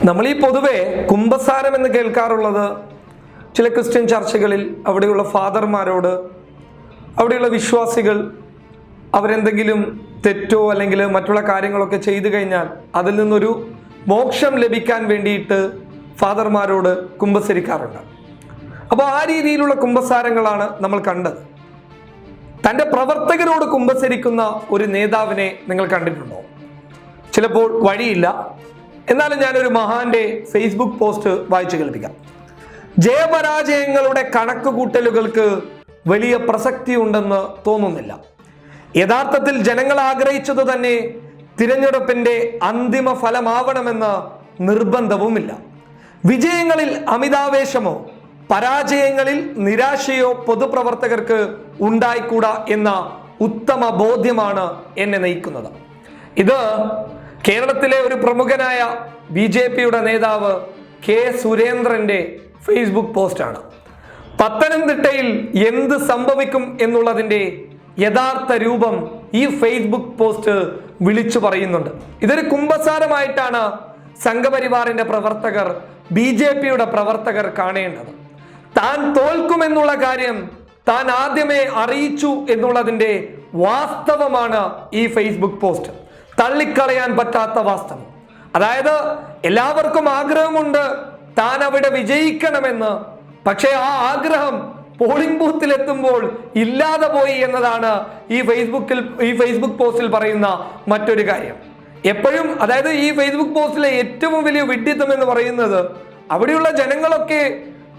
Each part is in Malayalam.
നമ്മൾ ഈ പൊതുവെ കുംഭസാരം എന്ന് കേൾക്കാറുള്ളത് ചില ക്രിസ്ത്യൻ ചർച്ചകളിൽ അവിടെയുള്ള ഫാദർമാരോട്, അവിടെയുള്ള വിശ്വാസികൾ അവരെന്തെങ്കിലും തെറ്റോ അല്ലെങ്കിൽ മറ്റുള്ള കാര്യങ്ങളൊക്കെ ചെയ്തു കഴിഞ്ഞാൽ അതിൽ നിന്നൊരു മോക്ഷം ലഭിക്കാൻ വേണ്ടിയിട്ട് ഫാദർമാരോട് കുമ്പസരിക്കാറുണ്ട്. അപ്പോൾ ആ രീതിയിലുള്ള കുമ്പസാരങ്ങളാണ് നമ്മൾ കണ്ടത്. തൻ്റെ പ്രവർത്തകരോട് കുമ്പസരിക്കുന്ന ഒരു നേതാവിനെ നിങ്ങൾ കണ്ടിട്ടുണ്ടോ? ചിലപ്പോൾ വഴിയില്ല. എന്നാലും ഞാനൊരു മഹാന്റെ ഫേസ്ബുക്ക് പോസ്റ്റ് വായിച്ചു കേൾപ്പിക്കാം. ജയപരാജയങ്ങളുടെ കണക്കുകൂട്ടലുകൾക്ക് വലിയ പ്രസക്തി ഉണ്ടെന്ന് തോന്നുന്നില്ല. യഥാർത്ഥത്തിൽ ജനങ്ങൾ ആഗ്രഹിച്ചത് തന്നെ തിരഞ്ഞെടുപ്പിന്റെ അന്തിമ ഫലമാവണമെന്ന് നിർബന്ധവുമില്ല. വിജയങ്ങളിൽ അമിതാവേശമോ പരാജയങ്ങളിൽ നിരാശയോ പൊതുപ്രവർത്തകർക്ക് ഉണ്ടായിക്കൂടാ എന്ന ഉത്തമ ബോധ്യമാണ് എന്നെ നയിക്കുന്നത്. ഇത് കേരളത്തിലെ ഒരു പ്രമുഖനായ BJPയുടെ നേതാവ് കെ സുരേന്ദ്രന്റെ ഫേസ്ബുക്ക് പോസ്റ്റാണ്. പത്തനംതിട്ടയിൽ എന്ത് സംഭവിക്കും എന്നുള്ളതിൻ്റെ യഥാർത്ഥ രൂപം ഈ ഫേസ്ബുക്ക് പോസ്റ്റ് വിളിച്ചു പറയുന്നുണ്ട്. ഇതൊരു കുമ്പസാരമായിട്ടാണ് സംഘപരിവാറിന്റെ പ്രവർത്തകർ, BJPയുടെ പ്രവർത്തകർ കാണേണ്ടത്. താൻ തോൽക്കുമെന്നുള്ള കാര്യം താൻ ആദ്യമേ അറിയിച്ചു എന്നുള്ളതിൻ്റെ വാസ്തവമാണ് ഈ ഫേസ്ബുക്ക് പോസ്റ്റ്. തള്ളിക്കളയാൻ പറ്റാത്ത വാസ്തവം. അതായത് എല്ലാവർക്കും ആഗ്രഹമുണ്ട് താൻ അവിടെ വിജയിക്കണമെന്ന്. പക്ഷേ ആ ആഗ്രഹം പോളിംഗ് ബൂത്തിൽ എത്തുമ്പോൾ ഇല്ലാതെ പോയി എന്നതാണ് ഈ ഫേസ്ബുക്ക് പോസ്റ്റിൽ പറയുന്ന മറ്റൊരു കാര്യം. എപ്പോഴും, അതായത് ഈ ഫേസ്ബുക്ക് പോസ്റ്റിലെ ഏറ്റവും വലിയ വിഡ്ഢിത്തം എന്ന് പറയുന്നത് അവിടെയുള്ള ജനങ്ങളൊക്കെ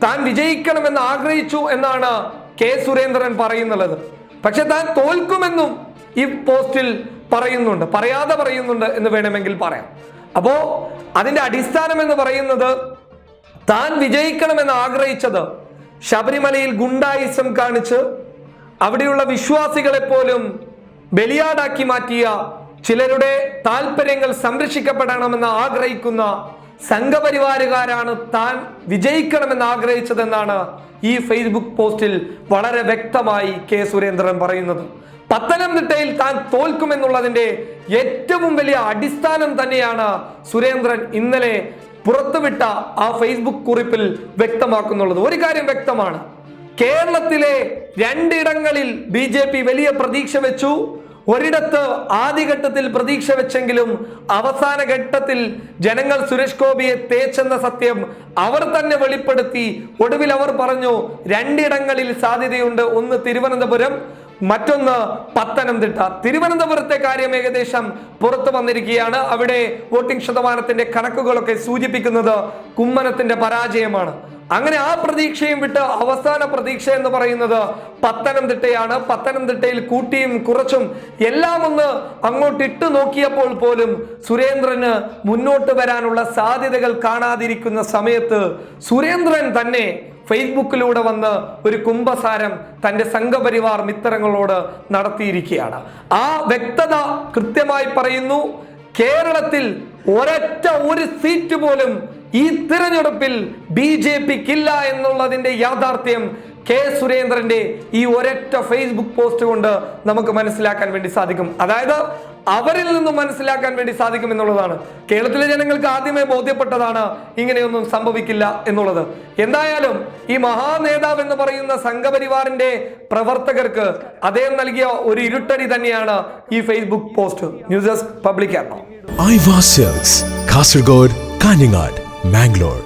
താൻ വിജയിക്കണമെന്ന് ആഗ്രഹിച്ചു എന്നാണ് കെ സുരേന്ദ്രൻ പറയുന്നുള്ളത്. പക്ഷെ താൻ തോൽക്കുമെന്നും ഈ പോസ്റ്റിൽ പറയുന്നുണ്ട്, പറയാതെ പറയുന്നുണ്ട് എന്ന് വേണമെങ്കിൽ പറയാം. അപ്പോ അതിന്റെ അടിസ്ഥാനം എന്ന് പറയുന്നത് താൻ വിജയിക്കണമെന്ന് ആഗ്രഹിച്ചത് ശബരിമലയിൽ ഗുണ്ടായിസം കാണിച്ച് അവിടെയുള്ള വിശ്വാസികളെ പോലും ബലിയാടാക്കി മാറ്റിയ, ചിലരുടെ താല്പര്യങ്ങൾ സംരക്ഷിക്കപ്പെടണമെന്ന് ആഗ്രഹിക്കുന്ന സംഘപരിവാരുകാരാണ് താൻ വിജയിക്കണമെന്ന് ആഗ്രഹിച്ചതെന്നാണ് ഈ ഫേസ്ബുക്ക് പോസ്റ്റിൽ വളരെ വ്യക്തമായി കെ സുരേന്ദ്രൻ പറയുന്നത്. പത്തനംതിട്ടയിൽ താൻ തോൽക്കുമെന്നുള്ളതിന്റെ ഏറ്റവും വലിയ അടിസ്ഥാനം തന്നെയാണ് സുരേന്ദ്രൻ ഇന്നലെ പുറത്തുവിട്ട ആ ഫേസ്ബുക്ക് കുറിപ്പിൽ വ്യക്തമാക്കുന്നുള്ളത്. ഒരു കാര്യം വ്യക്തമാണ്, കേരളത്തിലെ രണ്ടിടങ്ങളിൽ BJP വലിയ പ്രതീക്ഷ വെച്ചു. ഒരിടത്ത് ആദ്യഘട്ടത്തിൽ പ്രതീക്ഷ വെച്ചെങ്കിലും അവസാന ഘട്ടത്തിൽ ജനങ്ങൾ സുരേഷ് ഗോപിയെ തേച്ചെന്ന സത്യം അവർ തന്നെ വെളിപ്പെടുത്തി. ഒടുവിൽ അവർ പറഞ്ഞു രണ്ടിടങ്ങളിൽ സാധ്യതയുണ്ട്, ഒന്ന് തിരുവനന്തപുരം, മറ്റൊന്ന് പത്തനംതിട്ട. തിരുവനന്തപുരത്തെ കാര്യം ഏകദേശം പുറത്തു വന്നിരിക്കുകയാണ്. അവിടെ വോട്ടിംഗ് ശതമാനത്തിന്റെ കണക്കുകളൊക്കെ സൂചിപ്പിക്കുന്നത് കുമ്മനത്തിന്റെ പരാജയമാണ്. അങ്ങനെ ആ പ്രതീക്ഷയും വിട്ട് അവസാന പ്രതീക്ഷ എന്ന് പറയുന്നത് പത്തനംതിട്ടയാണ്. പത്തനംതിട്ടയിൽ കൂട്ടിയും കുറച്ചും എല്ലാം ഒന്ന് അങ്ങോട്ട് ഇട്ട് നോക്കിയപ്പോൾ പോലും സുരേന്ദ്രന് മുന്നോട്ട് വരാനുള്ള സാധ്യതകൾ കാണാതിരിക്കുന്ന സമയത്ത് സുരേന്ദ്രൻ തന്നെ ഫേസ്ബുക്കിലൂടെ വന്ന് ഒരു കുംഭസാരം തൻ്റെ സംഘപരിവാർ മിത്രങ്ങളോട് നടത്തിയിരിക്കുകയാണ്. ആ വ്യക്തത കൃത്യമായി പറയുന്നു. കേരളത്തിൽ ഒരു സീറ്റ് പോലും ഈ തിരഞ്ഞെടുപ്പിൽ BJPക്കില്ല എന്നുള്ളതിന്റെ യാഥാർത്ഥ്യം കെ സുരേന്ദ്രന്റെ ഈ ഒരൊറ്റ ഫേസ്ബുക്ക് പോസ്റ്റ് കൊണ്ട് നമുക്ക് മനസ്സിലാക്കാൻ വേണ്ടി സാധിക്കും. അതായത് അവരിൽ നിന്നും മനസ്സിലാക്കാൻ വേണ്ടി സാധിക്കും എന്നുള്ളതാണ്. കേരളത്തിലെ ജനങ്ങൾക്ക് ആദ്യമേ ബോധ്യപ്പെട്ടതാണ് ഇങ്ങനെയൊന്നും സംഭവിക്കില്ല എന്നുള്ളത്. എന്തായാലും ഈ മഹാനേതാവ് എന്ന് പറയുന്ന സംഘപരിവാറിന്റെ പ്രവർത്തകർക്ക് അദ്ദേഹം നൽകിയ ഒരു ഇരുട്ടടി തന്നെയാണ് ഈ Facebook post. News desk public Kerala. Aiwa cells Kasaragod, Kanhangad, Mangalore.